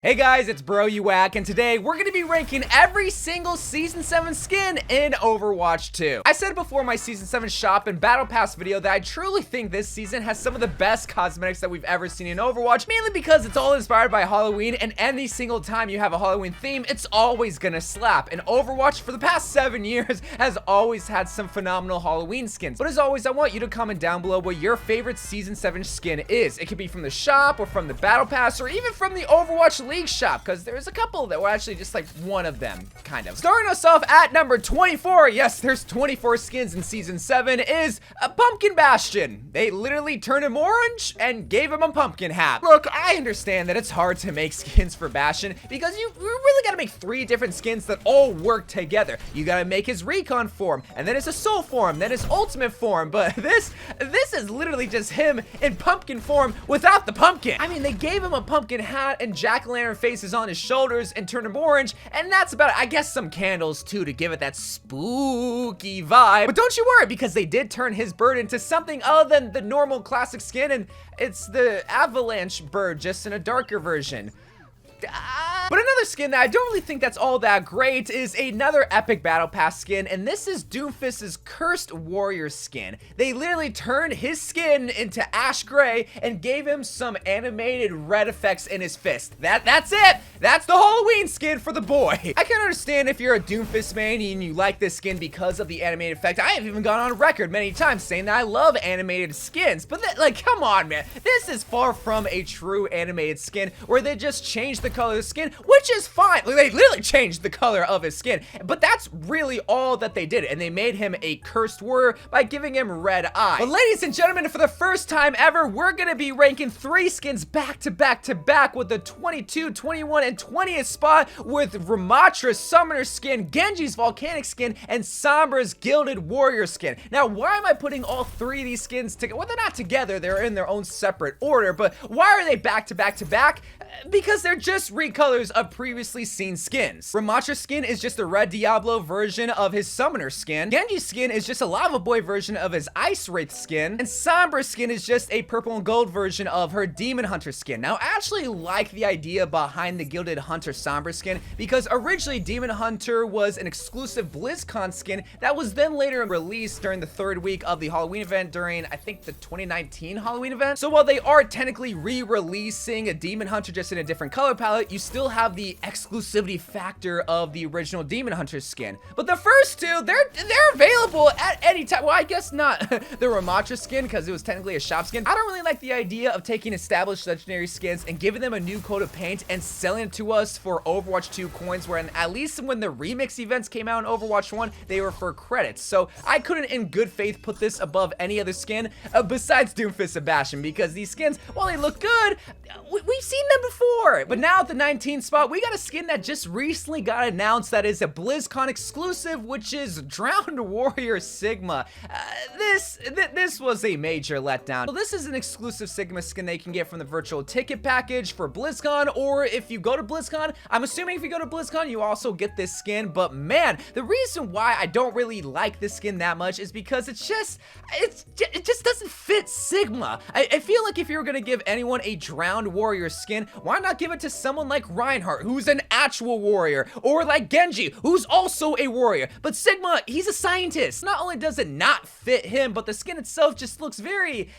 Hey guys, it's Bro You Whack, and today we're going to be ranking every single Season 7 skin in Overwatch 2. I said before my Season 7 shop and Battle Pass video that I truly think this season has some of the best cosmetics that we've ever seen in Overwatch, mainly because it's all inspired by Halloween, and any single time you have a Halloween theme, it's always gonna slap. And Overwatch for the past 7 years has always had some phenomenal Halloween skins. But as always, I want you to comment down below what your favorite Season 7 skin is. It could be from the shop, or from the Battle Pass, or even from the Overwatch League shop, because there's a couple that were actually just like one of them, kind of. Starting us off at number 24, yes, there's 24 skins in Season 7, is a Pumpkin Bastion. They literally turned him orange and gave him a pumpkin hat. Look, I understand that it's hard to make skins for Bastion, because you really gotta make 3 different skins that all work together. You gotta make his recon form, and then his assault form, then his ultimate form, but this is literally just him in pumpkin form without the pumpkin. I mean, they gave him a pumpkin hat and jack-o'-lantern faces on his shoulders and turned him orange, and that's about it. I guess some candles too to give it that spooky vibe. But don't you worry, because they did turn his bird into something other than the normal classic skin, and it's the avalanche bird, just in a darker version. But another skin that I don't really think that's all that great is another epic battle pass skin, and this is Doomfist's Cursed Warrior skin. They literally turned his skin into ash gray and gave him some animated red effects in his fist. That's it. That's the Halloween skin for the boy. I can understand if you're a Doomfist main and you like this skin because of the animated effect. I have even gone on record many times saying that I love animated skins, but like, come on, man. This is far from a true animated skin where they just changed the color of the skin, which is fine. They literally changed the color of his skin, but that's really all that they did, and they made him a cursed warrior by giving him red eye. But ladies and gentlemen, for the first time ever, we're gonna be ranking 3 skins back to back to back, with the 22, 21, and 20th spot with Ramatra's Summoner skin, Genji's Volcanic skin, and Sombra's Gilded Warrior skin. Now, why am I putting all 3 of these skins together? Well, they're not together, they're in their own separate order, but why are they back to back to back? Because they're just recolors of previously seen skins. Ramatra's skin is just the red Diablo version of his Summoner skin. Genji's skin is just a Lava Boy version of his Ice Wraith skin. And Sombra's skin is just a purple and gold version of her Demon Hunter skin. Now, I actually like the idea behind the Gilded Hunter Sombra skin, because originally Demon Hunter was an exclusive BlizzCon skin that was then later released during the 3rd week of the Halloween event during, I think, the 2019 Halloween event. So while they are technically re-releasing a Demon Hunter just in a different color palette, you still have the exclusivity factor of the original Demon Hunter skin. But the first 2, they're available at any time. Well, I guess not the Ramatra skin, because it was technically a shop skin. I don't really like the idea of taking established legendary skins and giving them a new coat of paint and selling it to us for Overwatch 2 coins, when at least when the remix events came out in Overwatch 1, they were for credits. So I couldn't in good faith put this above any other skin besides Doomfist and Bastion, because these skins, while they look good, we've seen them before. But now at the 19th spot, we got a skin that just recently got announced that is a BlizzCon exclusive, which is Drowned Warrior Sigma. This was a major letdown. So this is an exclusive Sigma skin that you can get from the virtual ticket package for BlizzCon, or if you go to BlizzCon, I'm assuming if you go to BlizzCon, you also get this skin. But man, the reason why I don't really like this skin that much is because it just doesn't fit Sigma. I feel like if you were gonna give anyone a Drowned Warrior skin, why not give it to someone like Reinhardt, who's an actual warrior, or like Genji, who's also a warrior? But Sigma, he's a scientist. Not only does it not fit him, but the skin itself just looks very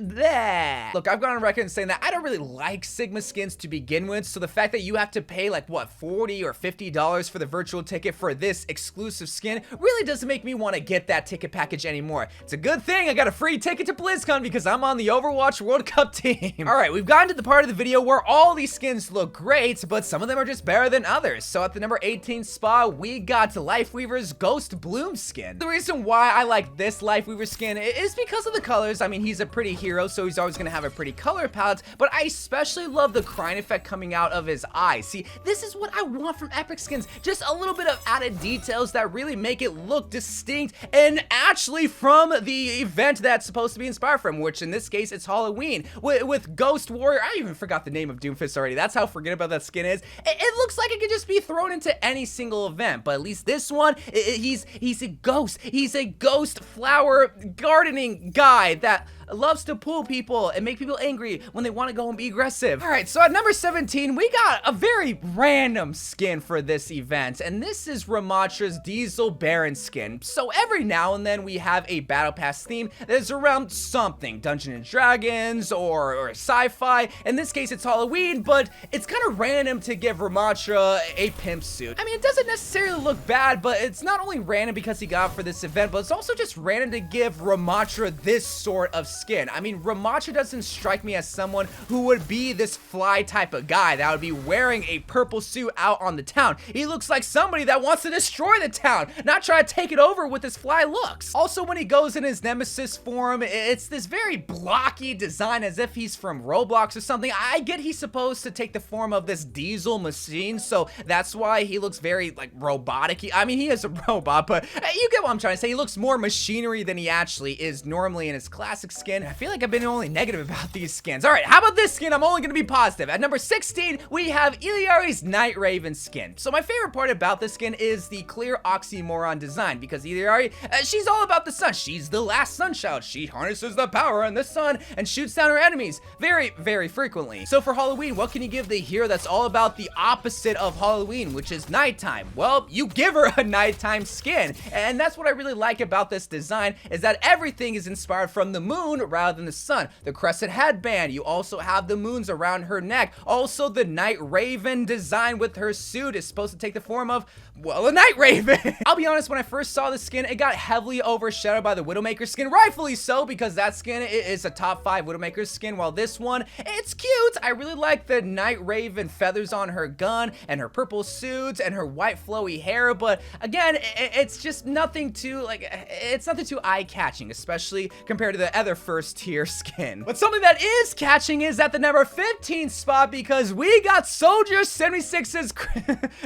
bleh. Look, I've gone on record and saying that I don't really like Sigma skins to begin with, so the fact that you have to pay like, what, $40 or $50 for the virtual ticket for this exclusive skin really doesn't make me want to get that ticket package anymore. It's a good thing I got a free ticket to BlizzCon, because I'm on the Overwatch World Cup team. Alright, we've gotten to the part of the video where all these skins look great, but some of them are just better than others. So at the number 18 spot, we got Lifeweaver's Ghost Bloom skin. The reason why I like this Lifeweaver skin is because of the colors. I mean, he's a pretty hero, so he's always gonna have a pretty color palette, but I especially love the crying effect coming out of his eyes. See, this is what I want from epic skins, just a little bit of added details that really make it look distinct and actually from the event that's supposed to be inspired from, which in this case, it's Halloween with Ghost Warrior. I even forgot the name of Doomfist already. That's how forgettable that skin is. It looks like it could just be thrown into any single event, but at least this one, he's a ghost. He's a ghost flower gardening guy that loves to pull people and make people angry when they want to go and be aggressive. All right, so at number 17, we got a very random skin for this event, and this is Ramatra's Diesel Baron skin. So every now and then we have a battle pass theme that is around something, Dungeons and Dragons or sci-fi. In this case, it's Halloween, but it's kind of random to give Ramatra a pimp suit. I mean, it doesn't necessarily look bad, but it's not only random because he got it for this event, but it's also just random to give Ramatra this sort of skin. I mean, Ramatra doesn't strike me as someone who would be this fly type of guy that would be wearing a purple suit out on the town. He looks like somebody that wants to destroy the town, not try to take it over with his fly looks. Also, when he goes in his nemesis form, it's this very blocky design as if he's from Roblox or something. I get he's supposed to take the form of this diesel machine, so that's why he looks very like robotic-y. I mean, he is a robot, but you get what I'm trying to say. He looks more machinery than he actually is normally in his classic skin. I feel like I've been only negative about these skins. All right, how about this skin? I'm only gonna be positive. At number 16, we have Iliari's Night Raven skin. So my favorite part about this skin is the clear oxymoron design, because Iliari, she's all about the sun. She's the last sun child. She harnesses the power in the sun and shoots down her enemies very, very frequently. So for Halloween, what can you give the hero that's all about the opposite of Halloween, which is nighttime? Well, you give her a nighttime skin. And that's what I really like about this design, is that everything is inspired from the moon rather than the sun. The crescent headband, you also have the moons around her neck. Also, the Night Raven design with her suit is supposed to take the form of, well, a Night Raven. I'll be honest, when I first saw this skin, it got heavily overshadowed by the Widowmaker skin, rightfully so, because that skin is a top 5 Widowmaker skin, while this one, it's cute. I really like the Night Raven feathers on her gun and her purple suit and her white flowy hair, but again, it's just nothing too, like, it's nothing too eye-catching, especially compared to the other first tier skin. But something that is catching is at the number 15 spot, because we got Soldier 76's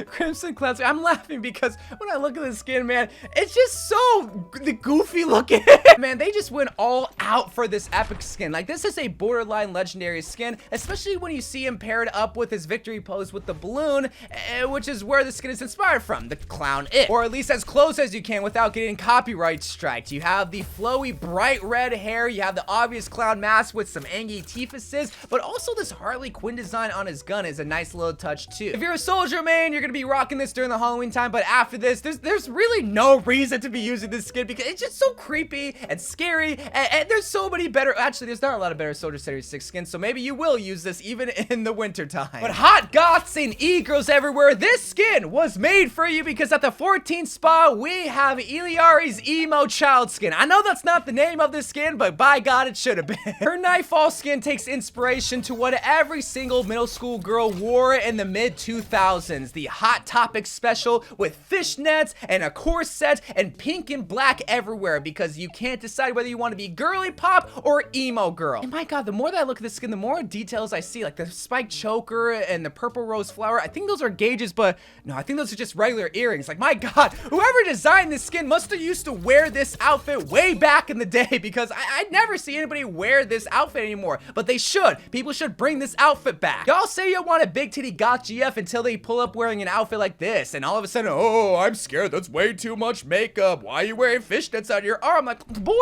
Crimson Cleanser. I'm laughing because when I look at this skin, man, it's just so goofy looking. Man, they just went all out for this epic skin. Like, this is a borderline legendary skin, especially when you see him paired up with his victory pose with the balloon, which is where the skin is inspired from, the clown it, or at least as close as you can without getting copyright striked. You have the flowy bright red hair, you have the obvious clown mask with some angry teethuses, but also this Harley Quinn design on his gun is a nice little touch too. If you're a soldier main, you're gonna be rocking this during the Halloween time, but after this, there's really no reason to be using this skin because it's just so creepy and scary, and there's so many better, actually there's not a lot of better Soldier 76 skins, so maybe you will use this even in the winter time. But hot goths and e-girls everywhere, this skin was made for you, because at the 14th spot, we have Iliari's Emo Child skin. I know that's not the name of this skin, but by God, it should have been. Her Nightfall skin takes inspiration to what every single middle school girl wore in the mid-2000s. The Hot Topic special with fishnets and a corset and pink and black everywhere, because you can't decide whether you want to be girly pop or emo girl. And my God, the more that I look at this skin, the more details I see, like the spiked choker and the purple rose flower. I think those are gauges, but no, I think those are just regular earrings. Like, my God, whoever designed this skin must have used to wear this outfit way back in the day, because I never see anybody wear this outfit anymore, but they should. People should bring this outfit back. Y'all say you want a big titty goth GF until they pull up wearing an outfit like this, and all of a sudden, oh, I'm scared, that's way too much makeup. Why are you wearing fishnets on your arm? Like, boy,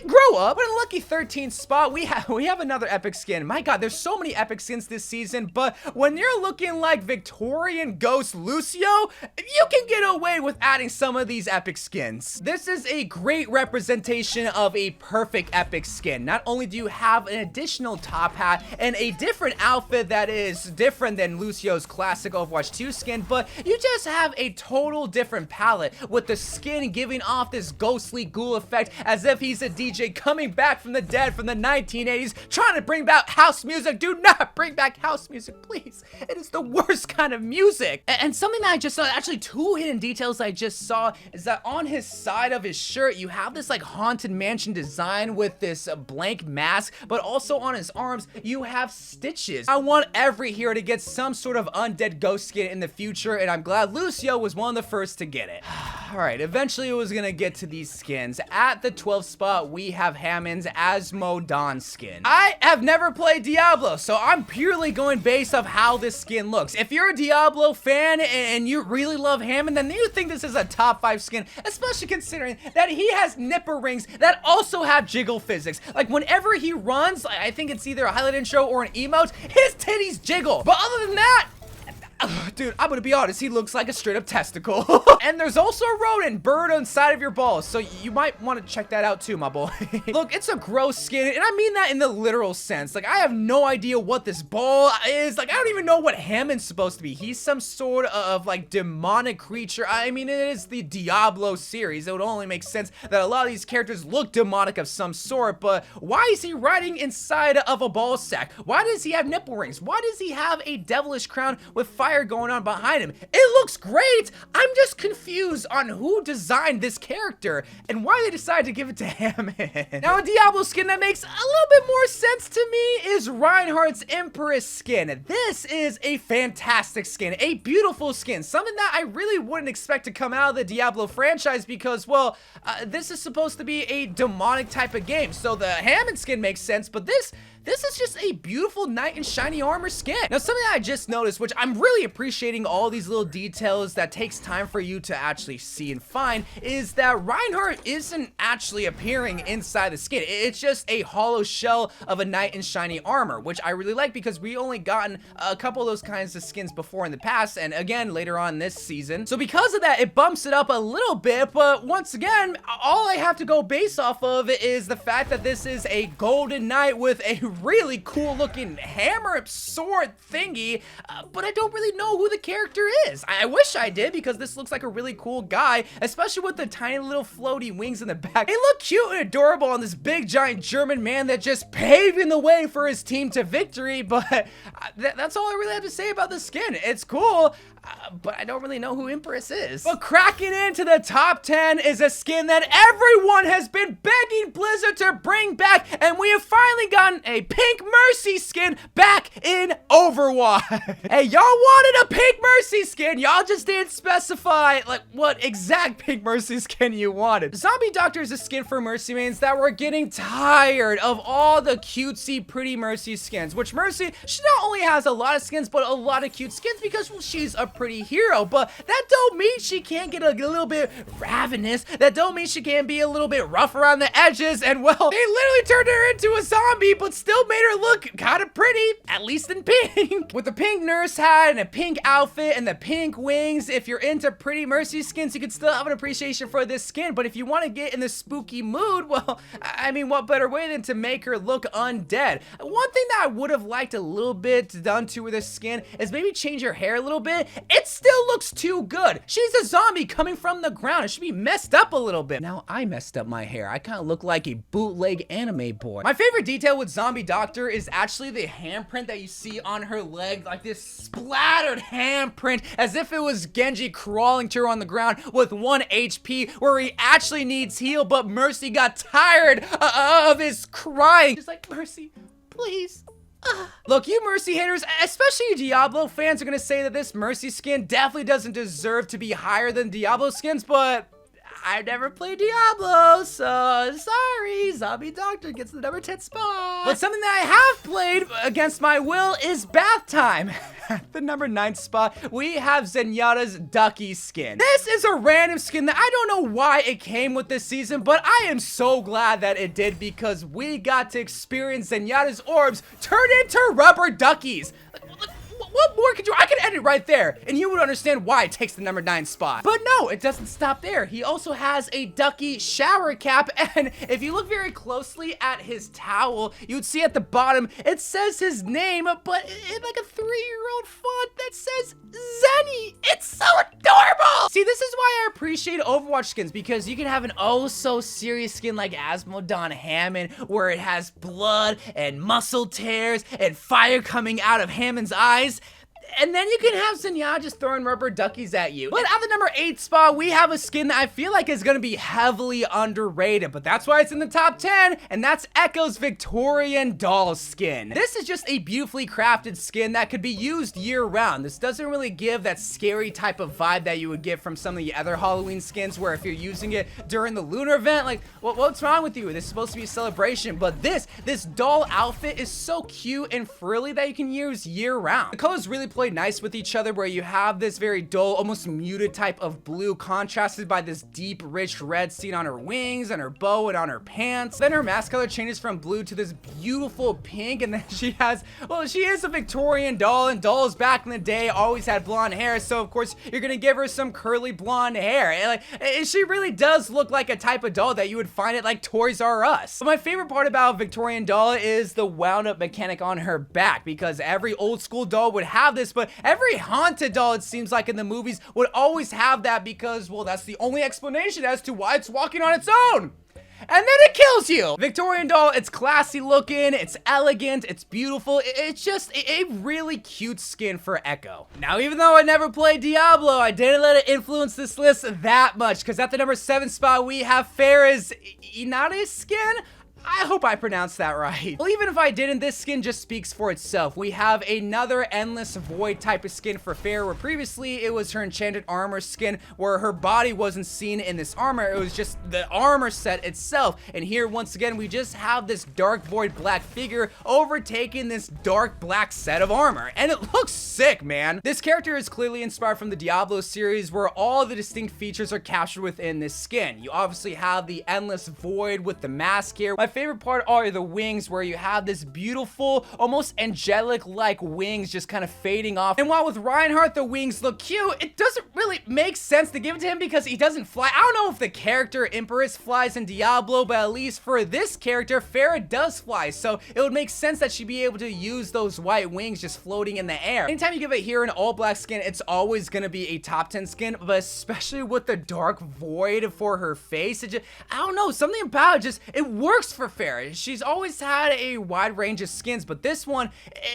grow up. But in a lucky 13th spot, we have another epic skin. My God, there's so many epic skins this season, but when you're looking like Victorian Ghost Lucio, you can get away with adding some of these epic skins. This is a great representation of a perfect epic skin. Not only do you have an additional top hat and a different outfit that is different than Lucio's classic Overwatch 2 skin, but you just have a total different palette, with the skin giving off this ghostly ghoul effect as if he's a DJ coming back from the dead from the 1980s, trying to bring back house music. Do not bring back house music, please. It is the worst kind of music. And something that I just saw, actually 2 hidden details I just saw, is that on his side of his shirt, you have this like haunted mansion design with this blank mask, but also on his arms, you have stitches. I want every hero to get some sort of undead ghost skin in the future, and I'm glad Lucio was one of the first to get it. Alright, eventually it was gonna get to these skins. At the 12th spot, we have Hammond's Asmodon skin. I have never played Diablo, so I'm purely going based off how this skin looks. If you're a Diablo fan and you really love Hammond, then you think this is a top 5 skin, especially considering that he has nipper rings that also have jiggle physics. Like, whenever he runs, I think it's either a highlight intro or an emote, his titties jiggle. But other than that, dude, I'm gonna be honest, he looks like a straight up testicle. And there's also a rodent bird inside of your balls, so you might want to check that out too, my boy. Look, it's a gross skin, and I mean that in the literal sense. Like, I have no idea what this ball is. Like, I don't even know what Hammond's supposed to be. He's some sort of, like, demonic creature. I mean, it is the Diablo series. It would only make sense that a lot of these characters look demonic of some sort, but why is he riding inside of a ball sack? Why does he have nipple rings? Why does he have a devilish crown with fire going on behind him? It looks great. I'm just confused on who designed this character and why they decided to give it to Hammond. Now, a Diablo skin that makes a little bit more sense to me is Reinhardt's Empress skin. This is a fantastic skin, a beautiful skin, something that I really wouldn't expect to come out of the Diablo franchise because, well, this is supposed to be a demonic type of game, so the Hammond skin makes sense, but this is just a beautiful knight in shiny armor skin. Now, something that I just noticed, which I'm really appreciating all these little details that takes time for you to actually see and find, is that Reinhardt isn't actually appearing inside the skin. It's just a hollow shell of a knight in shiny armor, which I really like because we only gotten a couple of those kinds of skins before in the past, and again, later on this season. So because of that, it bumps it up a little bit, but once again, all I have to go based off of is the fact that this is a golden knight with a really cool looking hammer sword thingy, but I don't really know who the character is. I wish I did because this looks like a really cool guy, especially with the tiny little floaty wings in the back. They look cute and adorable on this big giant German man that just paving the way for his team to victory, but that's all I really have to say about the skin. It's cool, but I don't really know who Empress is. But cracking into the top 10 is a skin that everyone has been begging Blizzard to bring back, and we have finally gotten a Pink Mercy skin back in Overwatch. Hey, y'all wanted a Pink Mercy skin. Y'all just didn't specify, like, what exact Pink Mercy skin you wanted. Zombie Doctor is a skin for Mercy mains that were getting tired of all the cutesy, pretty Mercy skins, which Mercy, she not only has a lot of skins, but a lot of cute skins because, well, she's a pretty hero, but that don't mean she can't get a little bit ravenous. That don't mean she can't be a little bit rough around the edges, and well, they literally turned her into a zombie, but still made her look kind of pretty, at least in pink. With the pink nurse hat and a pink outfit and the pink wings, if you're into pretty Mercy skins, you can still have an appreciation for this skin, but if you want to get in the spooky mood, well, I mean, what better way than to make her look undead? One thing that I would have liked a little bit done to with this skin is maybe change her hair a little bit. It still looks too good. She's a zombie coming from the ground. It should be messed up a little bit. Now, I messed up my hair. I kind of look like a bootleg anime boy. My favorite detail with Zombie Doctor is actually the handprint that you see on her leg, like this splattered handprint, as if it was Genji crawling to her on the ground with 1 HP, where he actually needs heal, but Mercy got tired of his crying. She's like, Mercy, please. Look, you Mercy haters, especially you Diablo fans, are gonna say that this Mercy skin definitely doesn't deserve to be higher than Diablo skins, but I've never played Diablo, so sorry, Zombie Doctor gets the number 10 spot. But something that I have played against my will is Bath Time. At the number 9 spot, we have Zenyatta's Ducky skin. This is a random skin that I don't know why it came with this season, but I am so glad that it did because we got to experience Zenyatta's orbs turn into rubber duckies. What more could you? I could end it right there, and you would understand why it takes the number 9 spot. But no, it doesn't stop there. He also has a ducky shower cap, and if you look very closely at his towel, you'd see at the bottom, it says his name, but in like a 3-year-old font that says Zenny. It's so adorable. See, this is why I appreciate Overwatch skins, because you can have an oh-so-serious skin like Asmodon Hammond, where it has blood and muscle tears and fire coming out of Hammond's eyes. And then you can have Zinya just throwing rubber duckies at you. But at the number 8 spot, we have a skin that I feel like is gonna be heavily underrated, but that's why it's in the top 10, and that's Echo's Victorian doll skin. This is just a beautifully crafted skin that could be used year-round. This doesn't really give that scary type of vibe that you would get from some of the other Halloween skins, where if you're using it during the lunar event, like, what's wrong with you? This is supposed to be a celebration. But this doll outfit is so cute and frilly that you can use year-round. The colors really play nice with each other, where you have this very dull, almost muted type of blue contrasted by this deep, rich red seen on her wings and her bow and on her pants. Then her mask color changes from blue to this beautiful pink, and then she has, well, she is a Victorian doll, and dolls back in the day always had blonde hair, so of course you're gonna give her some curly blonde hair. And like, she really does look like a type of doll that you would find at like Toys R Us. But my favorite part about Victorian doll is the wound up mechanic on her back, because every old school doll would have this, but every haunted doll, it seems like in the movies, would always have that, because, well, that's the only explanation as to why it's walking on its own. And then it kills you. Victorian doll, it's classy looking, it's elegant, it's beautiful. It's just a really cute skin for Echo. Now, even though I never played Diablo, I didn't let it influence this list that much, because at the number 7 spot, we have Farah's Inade's skin. I hope I pronounced that right. Well, even if I didn't, this skin just speaks for itself. We have another Endless Void type of skin for Farah, where previously it was her enchanted armor skin, where her body wasn't seen in this armor. It was just the armor set itself. And here, once again, we just have this dark void black figure overtaking this dark black set of armor. And it looks sick, man. This character is clearly inspired from the Diablo series, where all the distinct features are captured within this skin. You obviously have the Endless Void with the mask here. My favorite part are the wings, where you have this beautiful, almost angelic-like wings just kind of fading off. And while with Reinhardt the wings look cute, it doesn't really make sense to give it to him because he doesn't fly. I don't know if the character Empress flies in Diablo, but at least for this character, Farah does fly, so it would make sense that she'd be able to use those white wings just floating in the air. Anytime you give it here an all-black skin, it's always gonna be a top 10 skin, but especially with the dark void for her face, it just, I don't know, something about it just, it works for Farah. She's always had a wide range of skins, but this one,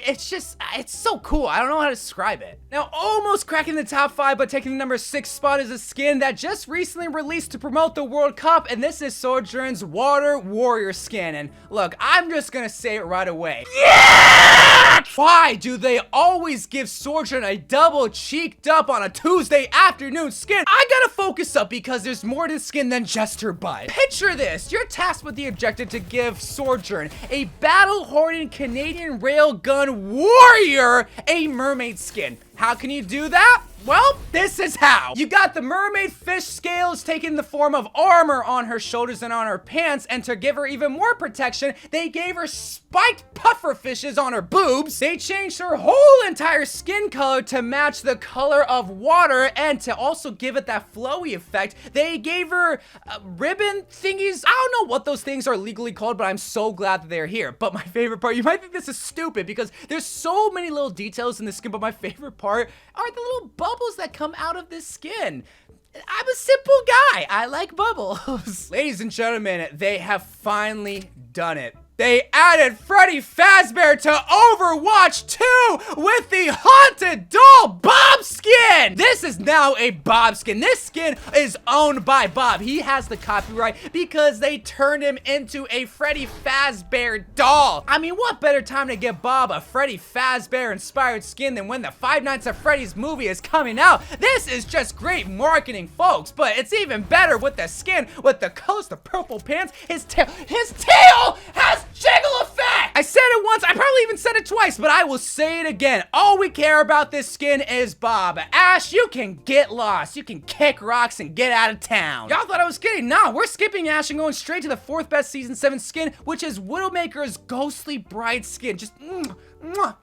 it's just, it's so cool. I don't know how to describe it. Now, almost cracking the top 5, but taking the number 6 spot is a skin that just recently released to promote the World Cup, and this is Sojourn's Water Warrior skin. And look, I'm just gonna say it right away. Yeah! Why do they always give Sojourn a double cheeked up on a Tuesday afternoon skin? I gotta focus up because there's more to the skin than just her butt. Picture this. You're tasked with the objective to give Sojourn, a battle-hardened Canadian railgun warrior, a mermaid skin. How can you do that? Well, this is how. You got the mermaid fish scales taking the form of armor on her shoulders and on her pants, and to give her even more protection, they gave her spiked puffer fishes on her boobs. They changed her whole entire skin color to match the color of water, and to also give it that flowy effect, they gave her ribbon thingies. I don't know what those things are legally called, but I'm so glad that they're here. But my favorite part, you might think this is stupid because there's so many little details in this skin, but my favorite part are the little bubbles that come out of this skin. I'm a simple guy. I like bubbles. Ladies and gentlemen, they have finally done it. They added Freddy Fazbear to Overwatch 2 with the Haunted Doll Bob skin! This is now a Bob skin. This skin is owned by Bob. He has the copyright because they turned him into a Freddy Fazbear doll. I mean, what better time to give Bob a Freddy Fazbear inspired skin than when the Five Nights at Freddy's movie is coming out? This is just great marketing, folks, but it's even better with the skin, with the colors, the purple pants, his tail has jiggle effect! I said it once, I probably even said it twice, but I will say it again. All we care about this skin is Bob. Ash, you can get lost. You can kick rocks and get out of town. Y'all thought I was kidding? Nah, we're skipping Ash and going straight to the 4th best Season 7 skin, which is Widowmaker's Ghostly Bride skin. Just, a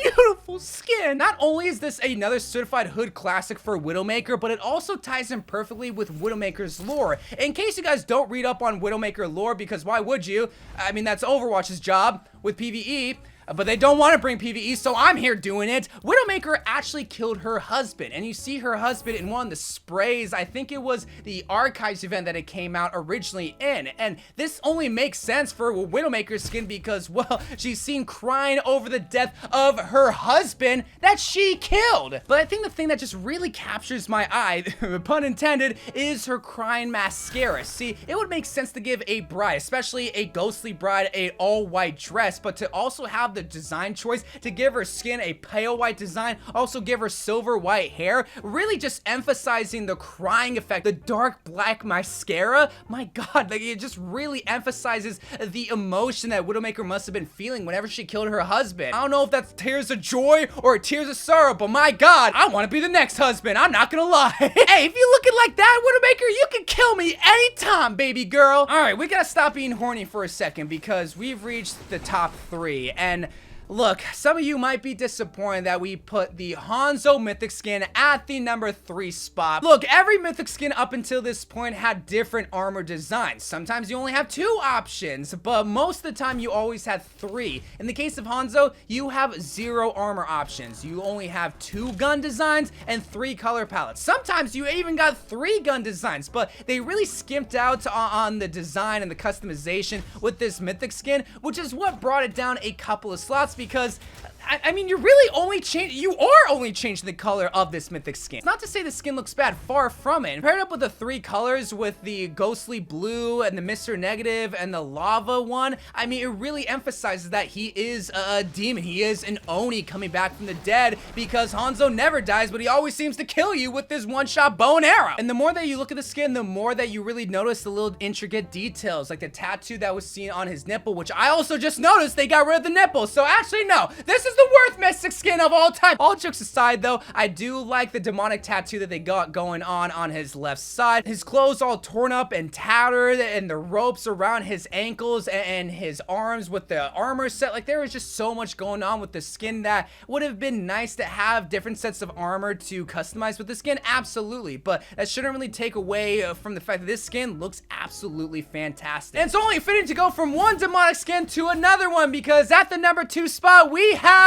beautiful skin. Not only is this another certified hood classic for Widowmaker, but it also ties in perfectly with Widowmaker's lore. In case you guys don't read up on Widowmaker lore, because why would you? I mean, that's Overwatch's job with PvE. but they don't want to bring PvE, so I'm here doing it. Widowmaker actually killed her husband, and you see her husband in one of the sprays. I think it was the Archives event that it came out originally in, and this only makes sense for Widowmaker's skin because, well, she's seen crying over the death of her husband that she killed. But I think the thing that just really captures my eye, pun intended, is her crying mascara. See, it would make sense to give a bride, especially a ghostly bride, a all-white dress, but to also have the design choice to give her skin a pale white design, also give her silver white hair, really just emphasizing the crying effect. The dark black mascara, my god, like it just really emphasizes the emotion that Widowmaker must have been feeling whenever she killed her husband. I don't know if that's tears of joy or tears of sorrow, but my god, I want to be the next husband. I'm not gonna lie. Hey, if you looking like that, Widowmaker, you can kill me anytime, baby girl. All right, we gotta stop being horny for a second because we've reached the top 3, and look, some of you might be disappointed that we put the Hanzo Mythic skin at the number 3 spot. Look, every Mythic skin up until this point had different armor designs. Sometimes you only have 2 options, but most of the time you always had 3. In the case of Hanzo, you have 0 armor options. You only have 2 gun designs and 3 color palettes. Sometimes you even got 3 gun designs, but they really skimped out on the design and the customization with this Mythic skin, which is what brought it down a couple of slots because I mean, you are only changing the color of this Mythic skin. It's not to say the skin looks bad, far from it. And paired up with the 3 colors with the ghostly blue and the Mr. Negative and the lava one, I mean, it really emphasizes that he is a demon. He is an Oni coming back from the dead because Hanzo never dies, but he always seems to kill you with this one-shot bow and arrow. And the more that you look at the skin, the more that you really notice the little intricate details, like the tattoo that was seen on his nipple, which I also just noticed they got rid of the nipple. So actually, no, this is the worst Mystic skin of all time. All jokes aside though, I do like the demonic tattoo that they got going on his left side. His clothes all torn up and tattered, and the ropes around his ankles and his arms with the armor set. Like, there was just so much going on with the skin that would have been nice to have different sets of armor to customize with the skin, absolutely, but that shouldn't really take away from the fact that this skin looks absolutely fantastic. And it's only fitting to go from one demonic skin to another one because at the number 2 spot we have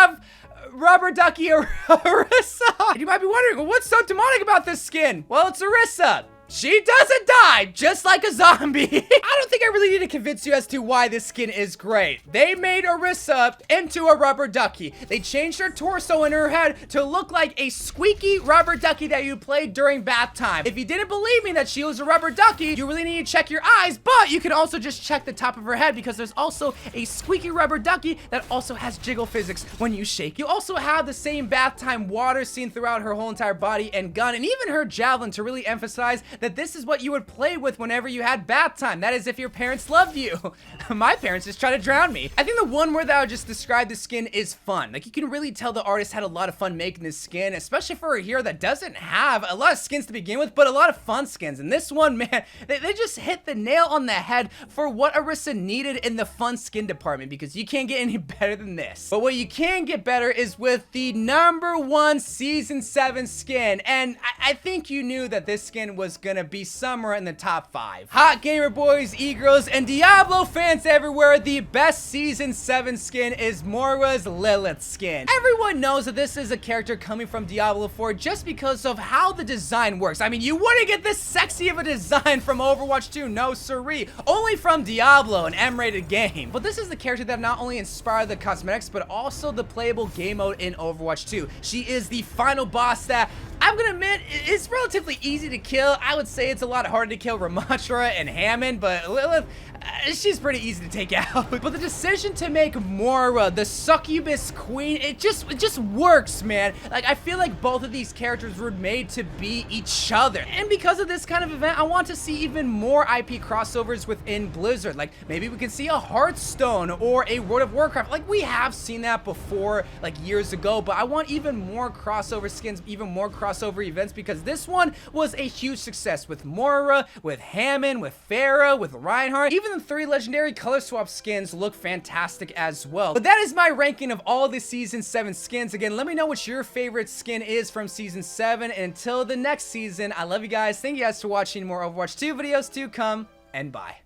Rubber Ducky Orisa. And you might be wondering, well, what's so demonic about this skin? Well, it's Orisa. She doesn't die, just like a zombie. I don't think I really need to convince you as to why this skin is great. They made Orisa into a rubber ducky. They changed her torso and her head to look like a squeaky rubber ducky that you played during bath time. If you didn't believe me that she was a rubber ducky, you really need to check your eyes, but you can also just check the top of her head because there's also a squeaky rubber ducky that also has jiggle physics when you shake. You also have the same bath time water seen throughout her whole entire body and gun, and even her javelin to really emphasize that this is what you would play with whenever you had bath time. That is if your parents loved you. My parents just try to drown me. I think the one word that I would just describe the skin is fun. Like, you can really tell the artist had a lot of fun making this skin, especially for a hero that doesn't have a lot of skins to begin with, but a lot of fun skins. And this one, man, they just hit the nail on the head for what Orisa needed in the fun skin department, because you can't get any better than this. But what you can get better is with the number 1 season 7 skin, and I think you knew that this skin was gonna be somewhere in the top 5. Hot gamer boys, e-girls, and Diablo fans everywhere, the best season 7 skin is Moira's Lilith skin. Everyone knows that this is a character coming from Diablo 4 just because of how the design works. I mean, you wouldn't get this sexy of a design from Overwatch 2, no siree. Only from Diablo, an M-rated game. But this is the character that not only inspired the cosmetics, but also the playable game mode in Overwatch 2. She is the final boss that, I'm gonna admit, it's relatively easy to kill. I would say it's a lot harder to kill Ramatra and Hammond, but Lilith, she's pretty easy to take out. But the decision to make Moira the succubus queen, it just works, man. Like, I feel like both of these characters were made to be each other. And because of this kind of event, I want to see even more IP crossovers within Blizzard. Like, maybe we can see a Hearthstone or a World of Warcraft. Like, we have seen that before, like years ago, but I want even more crossover skins, even more crossover events, because this one was a huge success with Moira, with Hammond, with Pharah, with Reinhardt. Even the 3 legendary color swap skins look fantastic as well. But that is my ranking of all the season 7 skins. Again, let me know what your favorite skin is from season 7. And until the next season, I love you guys. Thank you guys for watching. More Overwatch 2 videos to come, and bye.